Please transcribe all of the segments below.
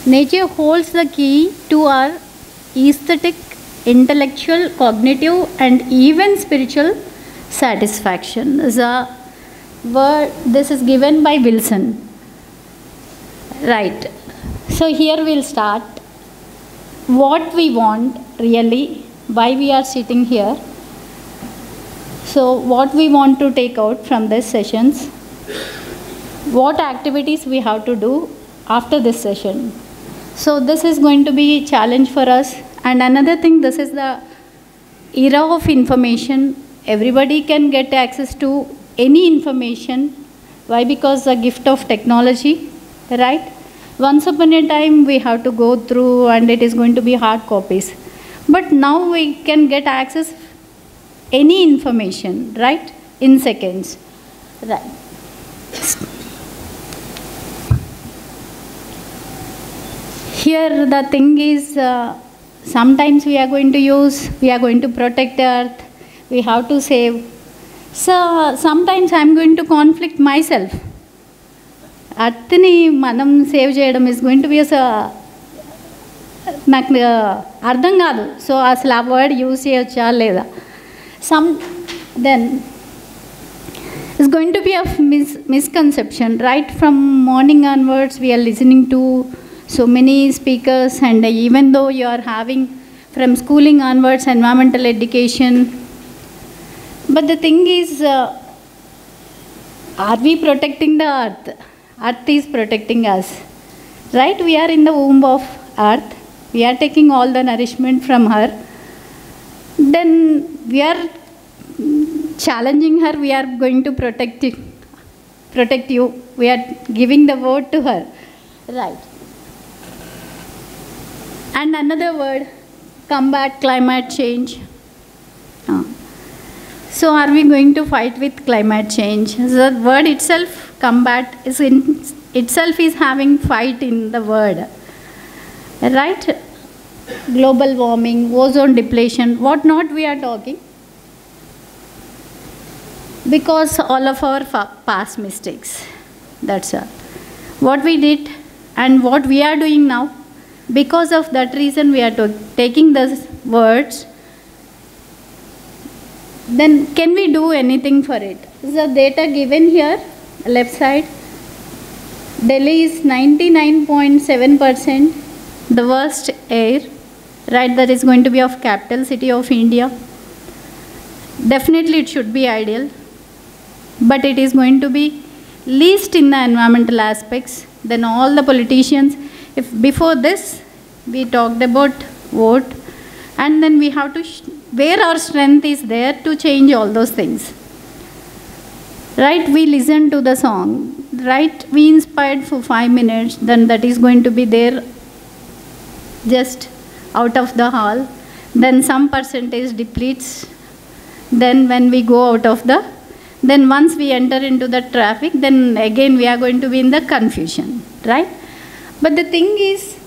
Nature holds the key to our aesthetic, intellectual, cognitive, and even spiritual satisfaction. The word, this is given by Wilson. Right. So here we'll start. What we want really, why we are sitting here. So what we want to take out from these sessions, what activities we have to do after this session. So this is going to be a challenge for us. And another thing, this is the era of information. Everybody can get access to any information. Why? Because the gift of technology, right? Once upon a time we have to go through and it is going to be hard copies. But now we can get access any information, right? In seconds, right? Here the thing is, sometimes we are going to protect earth, we have to save. So sometimes I am going to conflict myself. Earthni manam save cheyadam is going to be నాకు అర్థం కాదు. So అసలు ఆ word use చేయొచ్చా లేదా. Then it's going to be a misconception. Right from morning onwards we are listening to so many speakers, and even though you are having from schooling onwards environmental education, but the thing is, are we protecting the earth? Earth is protecting us, right? We are in the womb of earth, we are taking all the nourishment from her, then we are challenging her, we are going to protect you, we are giving the word to her, right? And another word, combat climate change. So are we going to fight with climate change? The word itself, combat, itself is having fight in the word, right? Global warming, ozone depletion, what not we are talking. Because all of our past mistakes, that's all. What we did and what we are doing now, because of that reason we are taking those words. Then can we do anything for it? The data given here, left side, Delhi is 99.7% the worst air, right? That is going to be of capital city of India. Definitely it should be ideal, but it is going to be least in the environmental aspects. Then all the politicians, if before this we talked about vote, and then we have to where our strength is there to change all those things, right? We listen to the song, right? We inspired for 5 minutes, then that is going to be there just out of the hall, then some percentage depletes, then when we go out of the, then once we enter into the traffic, then again we are going to be in the confusion, right? But the thing is,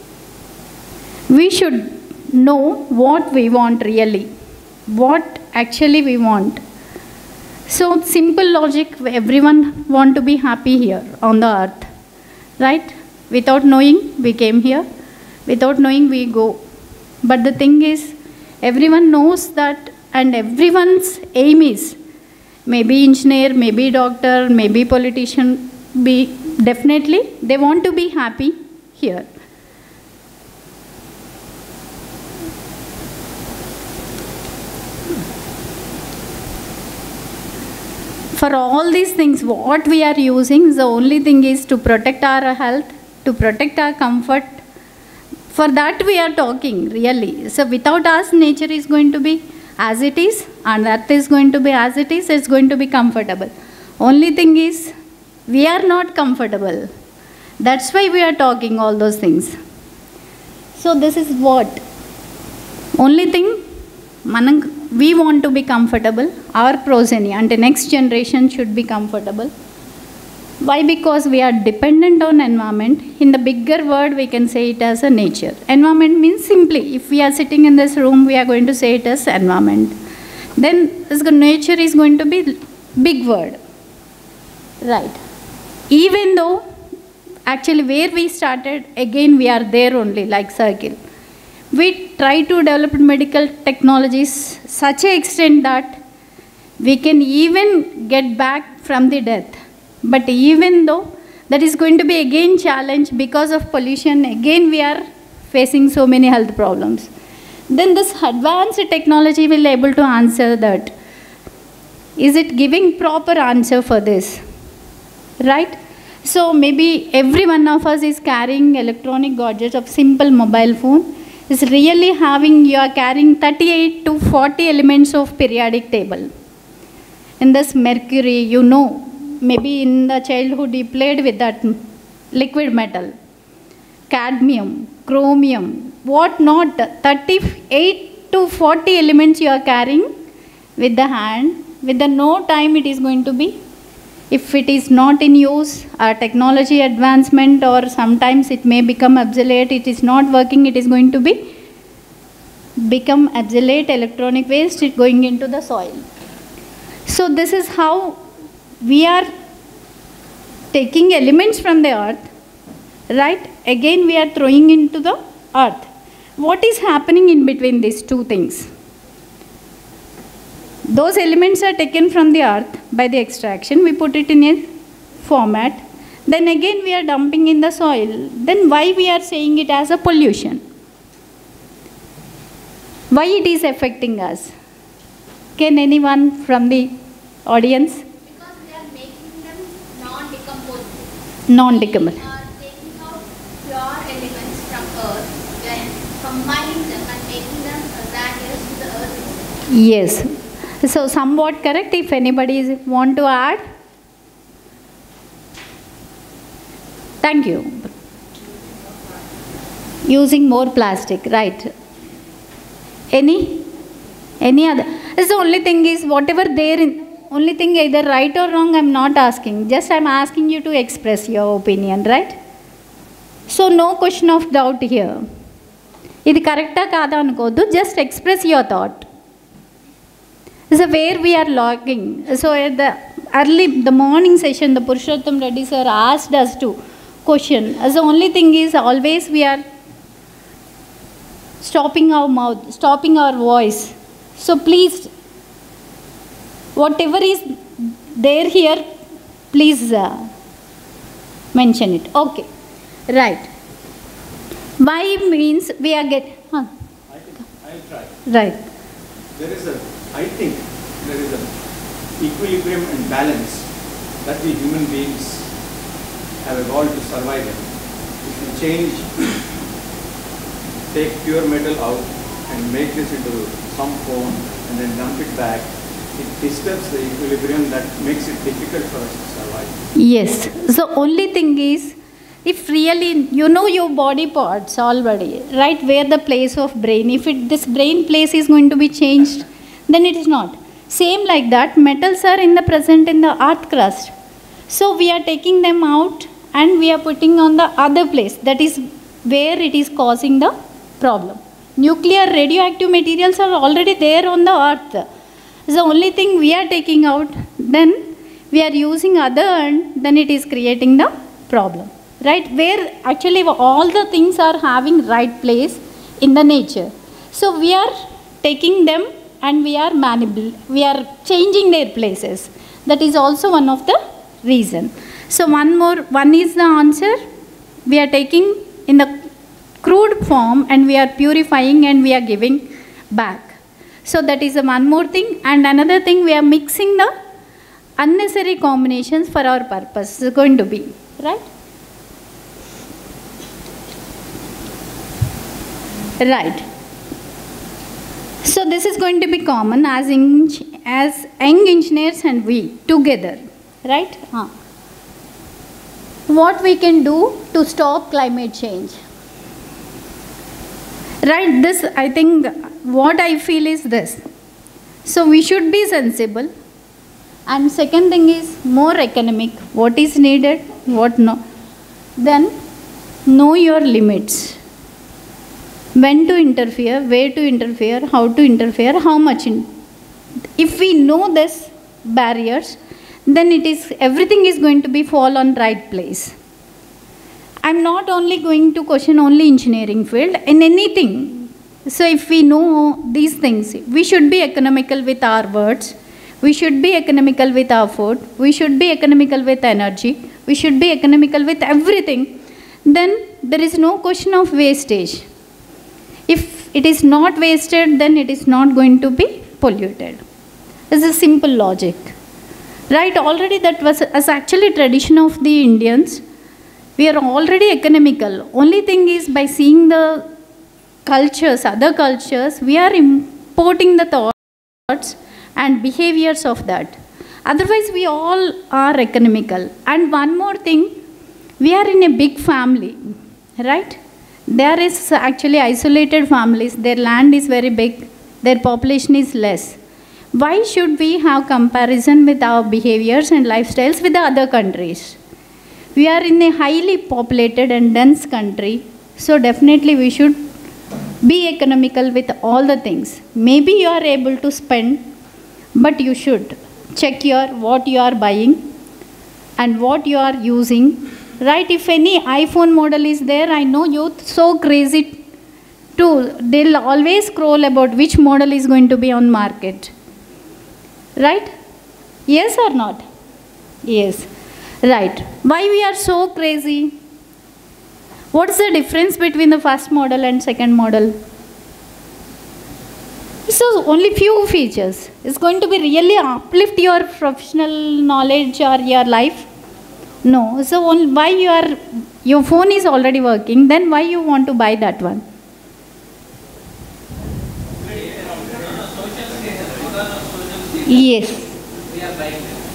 we should know what we want really, what actually we want. So simple logic, everyone want to be happy here on the earth, right? Without knowing we came here, without knowing we go. But the thing is, everyone knows that, and everyone's aim is maybe engineer, maybe doctor, maybe politician, definitely they want to be happy here. For all these things, what we are using, the only thing is to protect our health, to protect our comfort. For that we are talking, really. So without us, nature is going to be as it is, and earth is going to be as it is, it's going to be comfortable. Only thing is, we are not comfortable. That's why we are talking all those things. So this is what? Only thing, we want to be comfortable. Our progeny and the next generation should be comfortable. Why? Because we are dependent on environment. In the bigger word, we can say it as a nature. Environment means simply, if we are sitting in this room, we are going to say it as environment. Then nature is going to be big word, right? Even though Actually, where we started, again we are there only, like circle. We try to develop medical technologies such an extent that we can even get back from the death. But even though that is going to be again challenge because of pollution, again we are facing so many health problems. Then this advanced technology will able to answer that. Is it giving proper answer for this? Right? So maybe every one of us is carrying electronic gadgets of simple mobile phone. Is really having, you are carrying 38 to 40 elements of periodic table. In this mercury, you know, maybe in the childhood you played with that liquid metal. Cadmium, chromium, what not, 38 to 40 elements you are carrying with the hand. With the no time it is going to be, if it is not in use, a technology advancement, or sometimes it may become obsolete, it is not working, it is going to be become obsolete electronic waste, it going into the soil. So this is how we are taking elements from the earth, right? Again we are throwing into the earth. What is happening in between these two things? Those elements are taken from the earth by the extraction. We put it in a format. Then again we are dumping in the soil. Then why we are saying it as a pollution? Why it is affecting us? Can anyone from the audience? Because they are making them non-decomposable. Non-decomposable. They are taking out pure elements from earth, then combining them and making them hazardous to the earth. Yes. So somewhat correct. If anybody want to add? Thank you. Using more plastic, right? Any other? It's the only thing is whatever there in, only thing either right or wrong I'm not asking. Just I'm asking you to express your opinion, right? So no question of doubt here. Idi correcta kada anukodu, just express your thought. So where we are logging. So at the morning session, the Purushottam Reddy sir asked us to question. As the only thing is always we are stopping our mouth, stopping our voice. So please, whatever is there here, please mention it. Okay, right. Why means we are I'll try. Right. I think there is an equilibrium and balance that we human beings have evolved to survive in. If you change, take pure metal out and make this into some form and then dump it back, it disturbs the equilibrium that makes it difficult for us to survive. Yes. So only thing is, if really you know your body parts already, right, where the place of brain, if this brain place is going to be changed, then it is not. Same like that, metals are present in the earth crust. So we are taking them out and we are putting on the other place. That is where it is causing the problem. Nuclear radioactive materials are already there on the earth. The only thing we are taking out, then we are using other end, then it is creating the problem. Right? Where actually all the things are having right place in the nature. So we are taking them and we are changing their places. That is also one of the reason. So one is the answer. We are taking in the crude form and we are purifying and we are giving back. So that is one more thing. And another thing, we are mixing the unnecessary combinations for our purpose. It's going to be, right? Right. So this is going to be common as young engineers and we together, right? What we can do to stop climate change? Right, this I think what I feel is this. So we should be sensible, and second thing is more economic. What is needed, what no. Then know your limits. When to interfere, where to interfere, how to interfere, how much. If we know this barriers, then everything is going to be fall on right place. I'm not only going to question only engineering field, in anything. So if we know these things, we should be economical with our words, we should be economical with our food, we should be economical with energy, we should be economical with everything, then there is no question of wastage. If it is not wasted, then it is not going to be polluted. It's a simple logic. Right, already that was actually tradition of the Indians. We are already economical. Only thing is by seeing the cultures, other cultures, we are importing the thoughts and behaviors of that. Otherwise, we all are economical. And one more thing, we are in a big family, right? There is actually isolated families. Their land is very big. Their population is less. Why should we have comparison with our behaviors and lifestyles with the other countries? We are in a highly populated and dense country, so definitely we should be economical with all the things. Maybe you are able to spend, but you should check what you are buying and what you are using. Right? If any iPhone model is there, I know youth so crazy too. They'll always scroll about which model is going to be on market. Right? Yes or not? Yes. Right. Why we are so crazy? What's the difference between the first model and second model? So only few features. It's going to be really uplift your professional knowledge or your life? No. So why your phone is already working, then why you want to buy that one? Yes.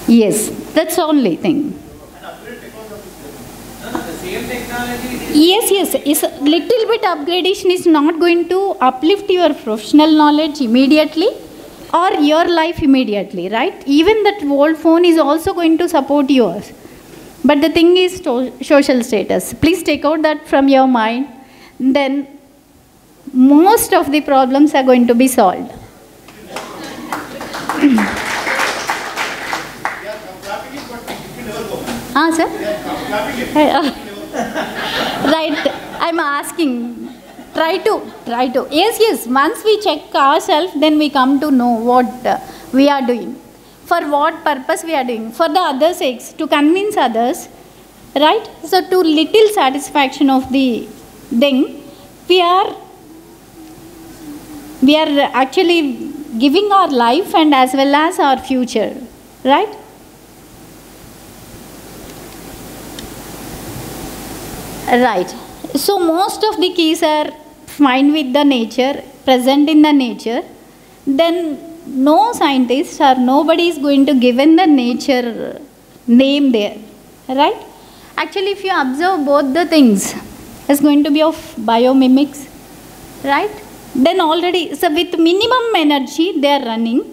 Yes. That's the only thing. Yes. It's a little bit upgradation is not going to uplift your professional knowledge immediately or your life immediately, right? Even that old phone is also going to support yours. But the thing is social status. Please take out that from your mind. Then most of the problems are going to be solved. Sir? Right, I'm asking. Try to. Yes. Once we check ourselves, then we come to know what we are doing. For what purpose we are doing. For the other sakes, to convince others. Right? So, to little satisfaction of the thing, we are actually giving our life and as well as our future. Right? Right. So most of the keys are fine with the nature, present in the nature. Then no scientist or nobody is going to give in the nature name there. Right? Actually, if you observe both the things, it's going to be of biomimics. Right? Then already, so with minimum energy they are running.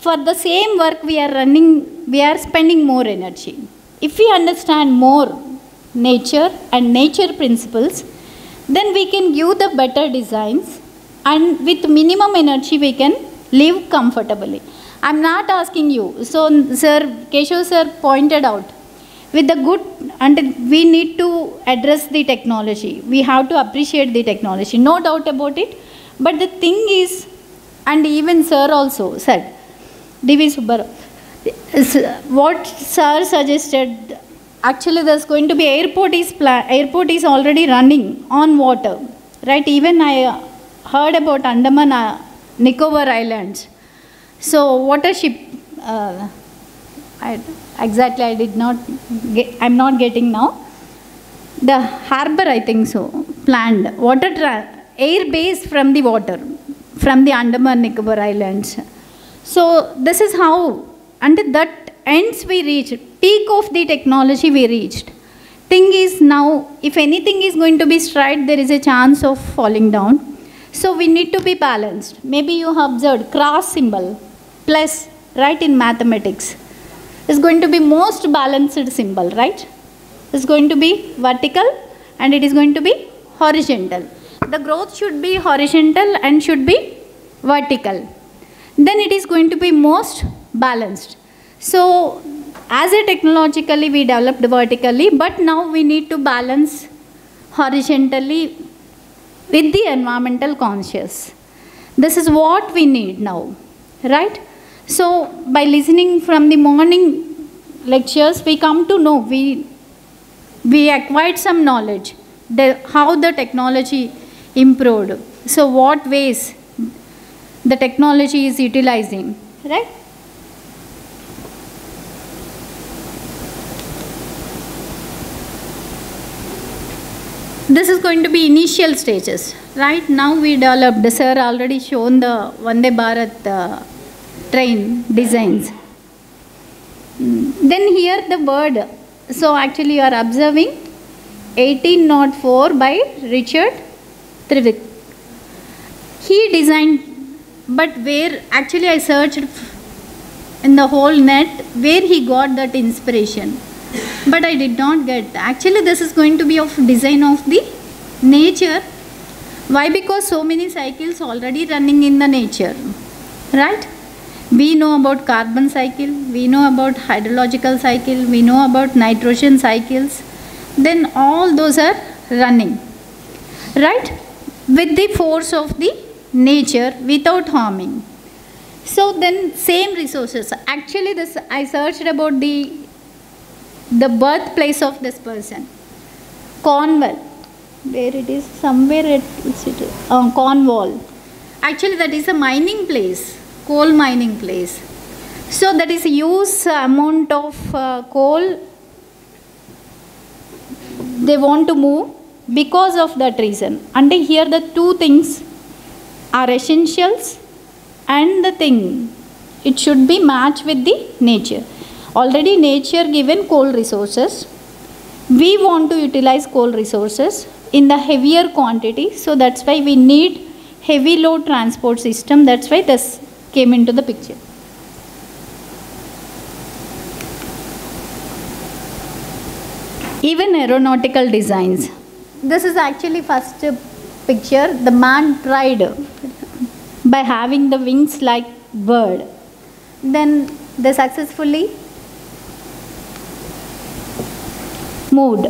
For the same work we are spending more energy. If we understand more nature and nature principles, then we can give the better designs and with minimum energy we can live comfortably. I'm not asking you. So, Keshav sir pointed out, with the good, and we need to address the technology. We have to appreciate the technology, no doubt about it. But the thing is, and even sir also said, D.V. Subbarao, what sir suggested, actually there's going to be airport is already running on water, right? Even I heard about Andaman Nicobar Islands. So water ship, I'm not getting now. The harbor, I think so, planned air base from the water, from the Andaman Nicobar Islands. So this is how, until that ends we reached, peak of the technology we reached. Thing is now, if anything is going to be straight, there is a chance of falling down. So we need to be balanced. Maybe you have observed cross symbol, plus, right, in mathematics. Is going to be most balanced symbol, right? It's going to be vertical and it is going to be horizontal. The growth should be horizontal and should be vertical. Then it is going to be most balanced. So, as a technologically we developed vertically, but now we need to balance horizontally with the environmental conscious. This is what we need now, right? So by listening from the morning lectures, we come to know, we acquired some knowledge, how the technology improved. So what ways the technology is utilizing, right? This is going to be initial stages, right? Now we developed, sir already shown the Vande Bharat train designs. Then here the bird. So actually you are observing 1804 by Richard Trevithick. He designed, but where actually I searched in the whole net where he got that inspiration, but I did not get. Actually this is going to be of design of the nature. Why? Because so many cycles already running in the nature, right? We know about carbon cycle, we know about hydrological cycle, we know about nitrogen cycles. Then all those are running, right? With the force of the nature without harming. So then same resources. Actually this I searched about the birthplace of this person. Cornwall. Where it is? Somewhere Cornwall. Actually that is a mining place. Coal mining place. So that is huge amount of coal they want to move because of that reason. And here the two things are essentials and the thing. It should be matched with the nature. Already nature given coal resources. We want to utilize coal resources in the heavier quantity. So that's why we need heavy load transport system. That's why this came into the picture. Even aeronautical designs. This is actually first picture. The man tried by having the wings like bird. Then they successfully moved.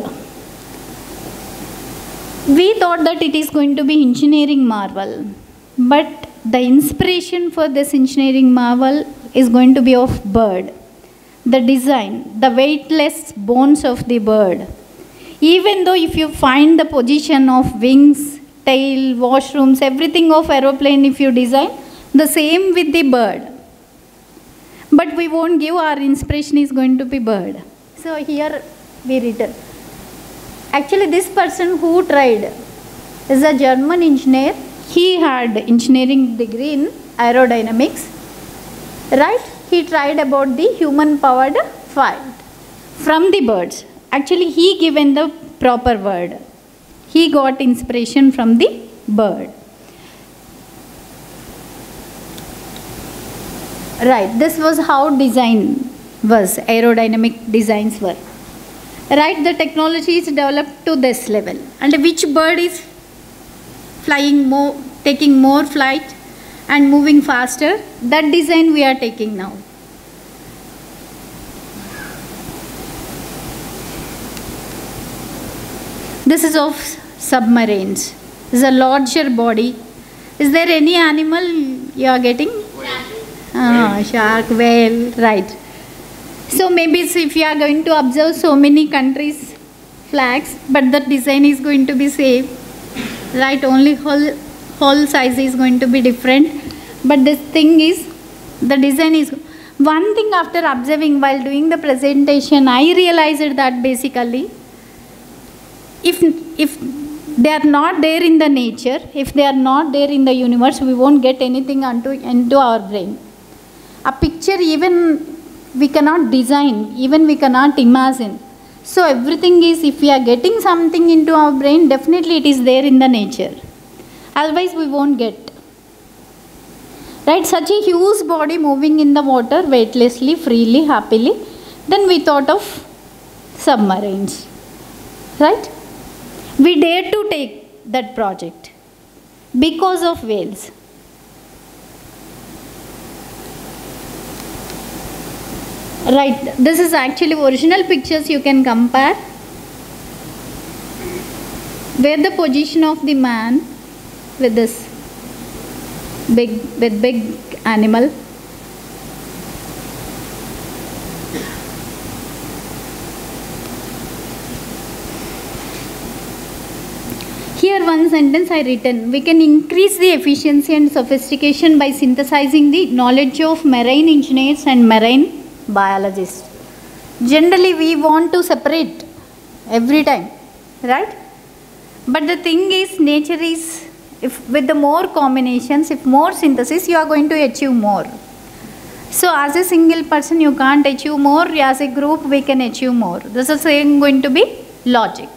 We thought that it is going to be engineering marvel, but the inspiration for this engineering marvel is going to be of bird. The design, the weightless bones of the bird. Even though if you find the position of wings, tail, washrooms, everything of aeroplane if you design, the same with the bird. But we won't give, our inspiration is going to be bird. So here we written. Actually this person who tried is a German engineer. He had engineering degree in aerodynamics, right? He tried about the human powered flight from the birds. Actually he given the proper word. He got inspiration from the bird. Right, this was how design was, aerodynamic designs were. Right, the technology is developed to this level. And which bird is flying more, taking more flight and moving faster, that design we are taking now. This is of submarines. This is a larger body. Is there any animal you are getting? Shark, whale, right. So maybe if you are going to observe so many countries' flags, but the design is going to be same, right? Only whole size is going to be different. But this thing is, the design is, one thing after observing while doing the presentation, I realized that basically, if they are not there in the nature, if they are not there in the universe, we won't get anything into our brain. A picture even we cannot design, even we cannot imagine. So everything is, if we are getting something into our brain, definitely it is there in the nature. Otherwise we won't get. Right, such a huge body moving in the water weightlessly, freely, happily. Then we thought of submarines. Right? We dared to take that project because of whales. Right, this is actually original pictures you can compare. where the position of the man with this big animal. Here one sentence I written, we can increase the efficiency and sophistication by synthesizing the knowledge of marine engineers and marine biologists. Generally we want to separate every time, right? But the thing is, nature is, if with the more combinations, if more synthesis, you are going to achieve more. So as a single person you can't achieve more, as a group we can achieve more. This is going to be logic.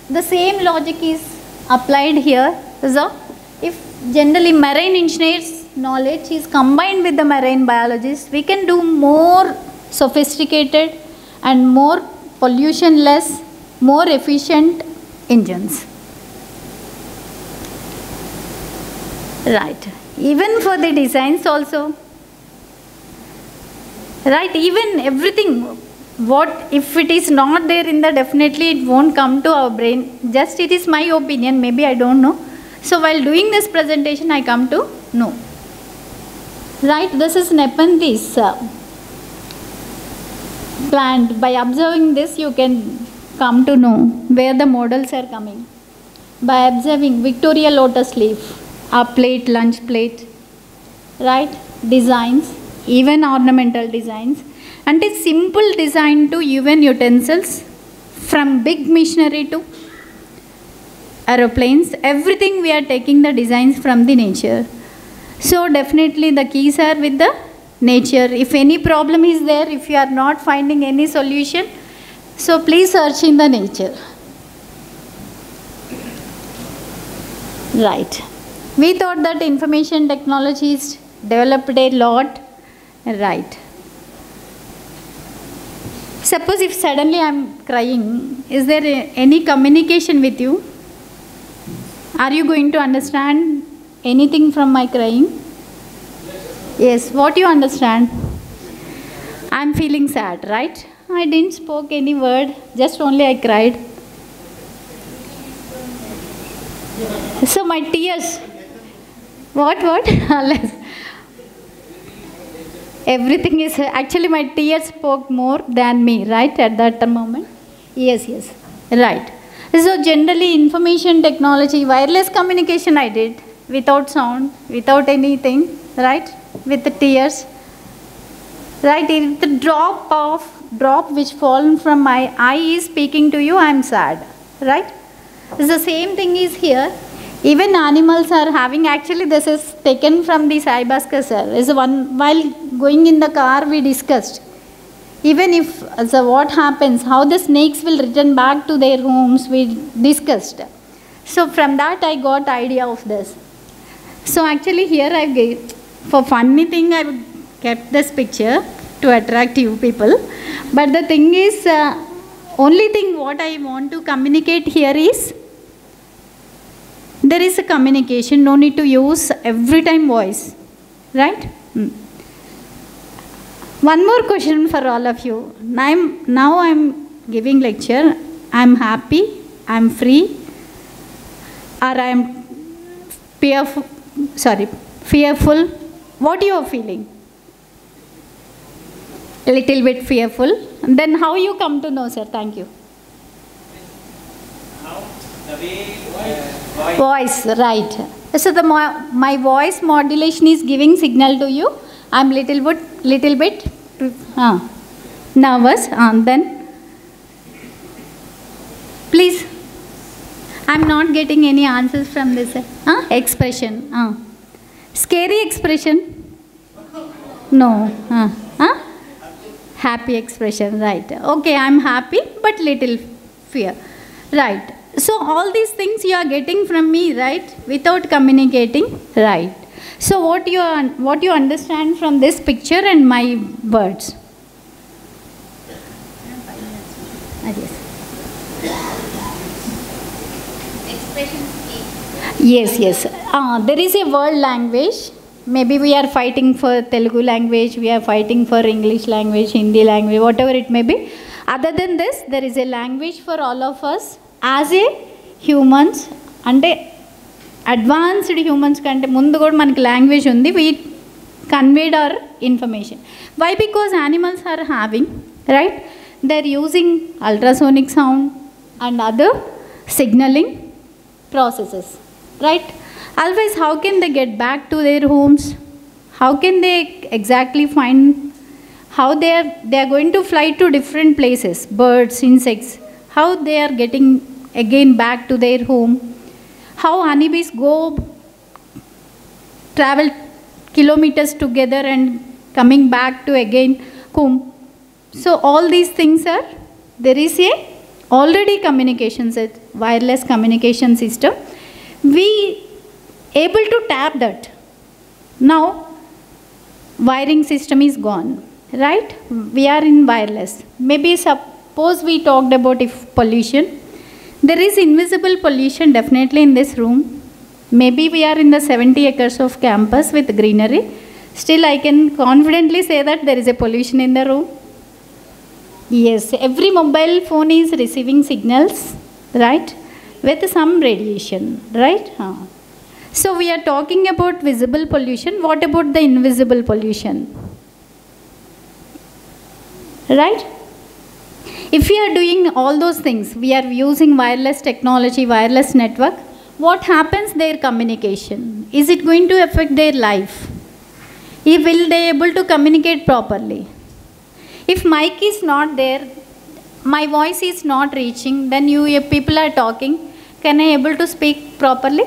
The same logic is applied here. So if generally marine engineers knowledge is combined with the marine biologists, we can do more sophisticated and more pollution less, more efficient engines. Right. Even for the designs also. Right. Even everything. What if it is not there in the, definitely it won't come to our brain. Just it is my opinion. Maybe I don't know. So while doing this presentation, I come to know. Right. This is Nepenthes plant. By observing this, you can come to know where the models are coming. By observing Victoria lotus leaf, a plate, lunch plate, right? Designs, even ornamental designs, and a simple design to even utensils, from big machinery to aeroplanes, everything we are taking the designs from the nature. So definitely the keys are with the nature. If any problem is there, if you are not finding any solution, so please search in the nature. Right. We thought that information technology is developed a lot. Right. Suppose if suddenly I am crying, is there any communication with you? Are you going to understand anything from my crying? Yes. What you understand? I am feeling sad, right? I didn't spoke any word, just only I cried. So my tears. What? Everything is, actually my tears spoke more than me, right, at that moment? Yes, right. So generally information technology, wireless communication I did, without sound, without anything, right, with the tears, right, if the drop which fallen from my eye is speaking to you, I am sad, right? The same thing is here. Even animals are having, actually this is taken from the Sai Bhaskar sir. Is one, while going in the car we discussed. Even if, so what happens, how the snakes will return back to their homes, we discussed. So from that I got idea of this. So actually here I gave, for funny thing I kept this picture to attract you people. But the thing is, only thing what I want to communicate here is, there is a communication, no need to use every time voice, right? One more question for all of you. Now I'm giving lecture. I'm happy, I'm free, or I'm fearful. What you are feeling? A little bit fearful. Then how you come to know, sir? Thank you. The way voice, right. So my voice modulation is giving signal to you. I'm little bit nervous. Then please, I'm not getting any answers from this expression. Scary expression? No. Happy expression, right. Okay, I'm happy but little fear. Right. So all these things you are getting from me, right, without communicating, right. So what you understand from this picture and my words? Yes. There is a world language. Maybe we are fighting for Telugu language, we are fighting for English language, Hindi language, whatever it may be. Other than this, there is a language for all of us as a humans అంటే advanced humans కంటే ముందు కూడా మనకి language ఉంది. We conveyed our information. Why? Because animals are having, right, they are using ultrasonic sound and other signaling processes, right? Always, how can they get back to their homes? How can they exactly find how they are going to fly to different places, birds, insects, how they are getting again back to their home, how honeybees go travel kilometers together and coming back to again home. So all these things are, there is a already communications, wireless communication system, we able to tap that. Now wiring system is gone, right? We are in wireless. Maybe suppose we talked about if pollution, there is invisible pollution definitely in this room. Maybe we are in the 70 acres of campus with greenery, still I can confidently say that there is a pollution in the room. Yes, every mobile phone is receiving signals, right, with some radiation, right? So we are talking about visible pollution. What about the invisible pollution? Right? If we are doing all those things, we are using wireless technology, wireless network, what happens their communication? Is it going to affect their life? Will they able to communicate properly? If mic is not there, my voice is not reaching, then you people are talking, can I able to speak properly?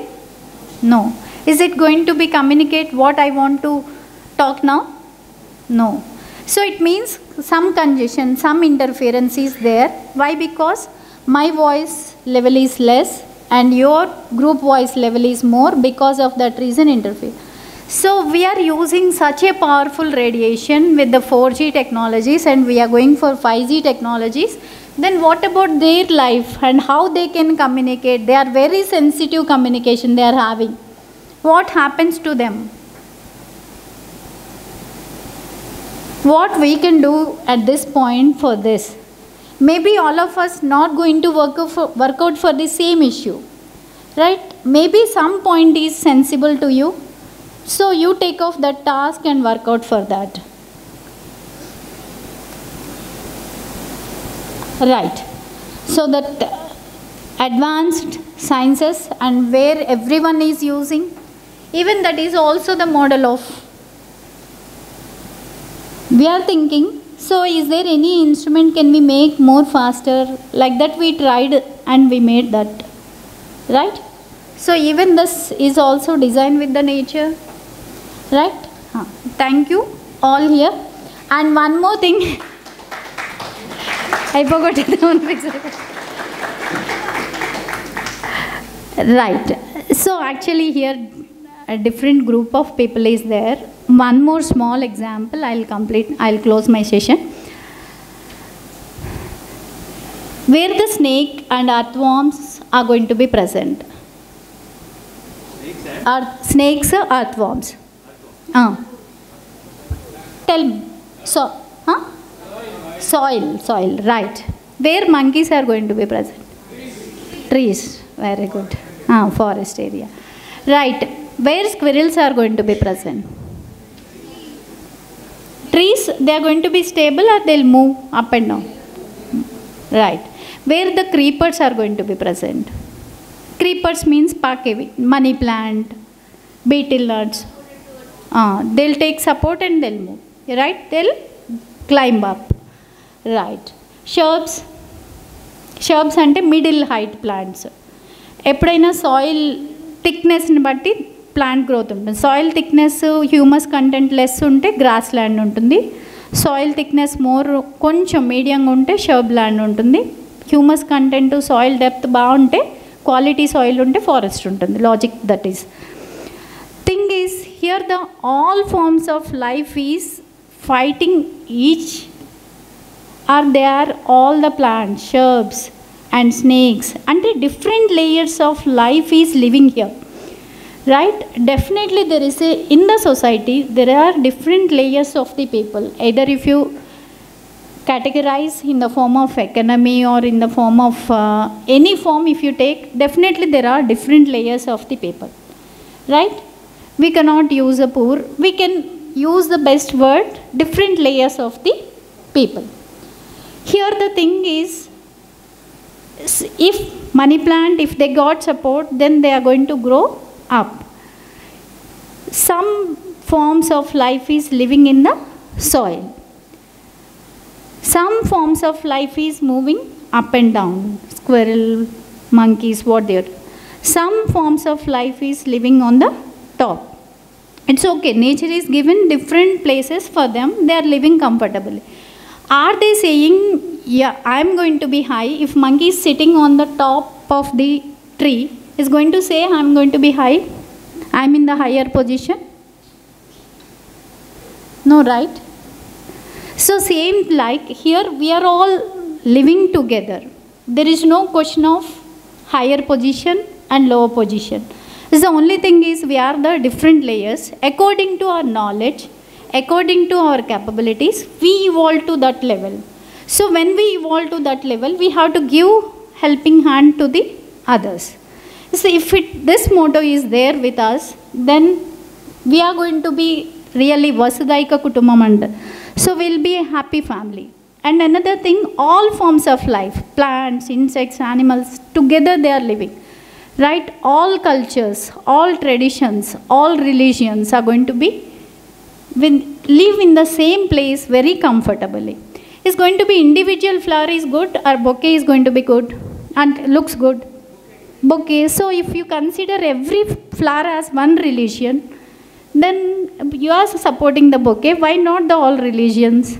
No. Is it going to be communicate what I want to talk now? No. So it means some congestion, some interference is there. Why? Because my voice level is less and your group voice level is more, because of that reason interfere. So we are using such a powerful radiation with the 4G technologies, and we are going for 5G technologies. Then what about their life and how they can communicate? They are very sensitive communication they are having. What happens to them? What we can do at this point for this? Maybe all of us not going to work out for the same issue, right? Maybe some point is sensible to you. So you take off that task and work out for that. Right. So that advanced sciences and where everyone is using, even that is also the model of, we are thinking, so is there any instrument can we make more faster? Like that we tried and we made that, right? So even this is also designed with the nature. Right? Thank you all here. And one more thing. I forgot it. Right. So actually here a different group of people is there. One more small example. I'll close my session. Where the snake and earthworms are going to be present. Snakes or earthworms. Tell me. Soil, right. Where monkeys are going to be present? Trees. Very good. Forest area. Right. Where squirrels are going to be present? Trees, they are going to be stable or they'll move up and down? Right. Where the creepers are going to be present? Creepers means pakevi, money plant, beetle nuts. They'll take support and they'll move, right? They'll climb up, right? Shrubs ante middle height plants. ఎప్పుడైనా soil థిక్నెస్ని బట్టి plant growth ఉంటుంది. Soil thickness humus content less ఉంటే grass land ఉంటుంది. Soil thickness more కొంచెం మీడియంగా ఉంటే shrub land ఉంటుంది. హ్యూమస్ కంటెంట్ సాయిల్ డెప్త్ బాగుంటే క్వాలిటీ సాయిల్ ఉంటే ఫారెస్ట్ ఉంటుంది. Logic that is. Thing is here the all forms of life is fighting each are they are all the plants, shrubs and snakes, and different layers of life is living here, right? Definitely there is in the society there are different layers of the people. Either if you categorize in the form of economy or in the form of any form if you take, definitely there are different layers of the people, right? We cannot use a poor, we can use the best word, different layers of the people. Here the thing is, if money plant, if they got support, then they are going to grow up. Some forms of life is living in the soil. Some forms of life is moving up and down, squirrel, monkeys, what they are. Some forms of life is living on the top. It's okay, nature is given different places for them, they are living comfortably. Are they saying, yeah, I am going to be high? If monkey is sitting on the top of the tree, is going to say, I am going to be high, I am in the higher position? No, right? So same like here, we are all living together. There is no question of higher position and lower position. The only thing is we are the different layers. According to our knowledge, according to our capabilities, we evolve to that level. So when we evolve to that level, we have to give helping hand to the others. So if this motto is there with us, then we are going to be really Vasudhaika Kutumbam. So we'll be a happy family. And another thing, all forms of life, plants, insects, animals, together they are living. Right? All cultures, all traditions, all religions are going to be, live in the same place very comfortably. It's going to be individual flower is good or bouquet is going to be good and looks good. Bouquet. So if you consider every flower as one religion, then you are supporting the bouquet. Why not the all religions?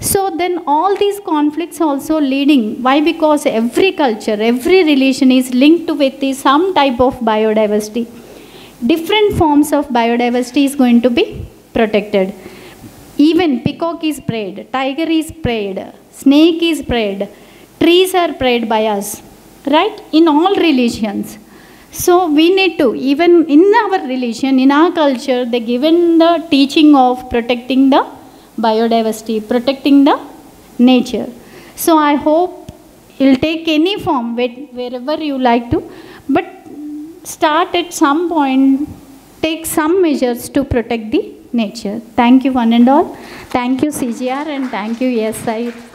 So then all these conflicts also leading. Why? Because every culture, every religion is linked with some type of biodiversity. Different forms of biodiversity is going to be protected. Even peacock is prayed, tiger is prayed, snake is prayed, trees are prayed by us, right? In all religions. So we need to, even in our religion, in our culture, they given the teaching of protecting the biodiversity, protecting the nature. So I hope you'll take any form wherever you like to, but start at some point, take some measures to protect the nature. Thank you one and all. Thank you CGR and thank you ESI.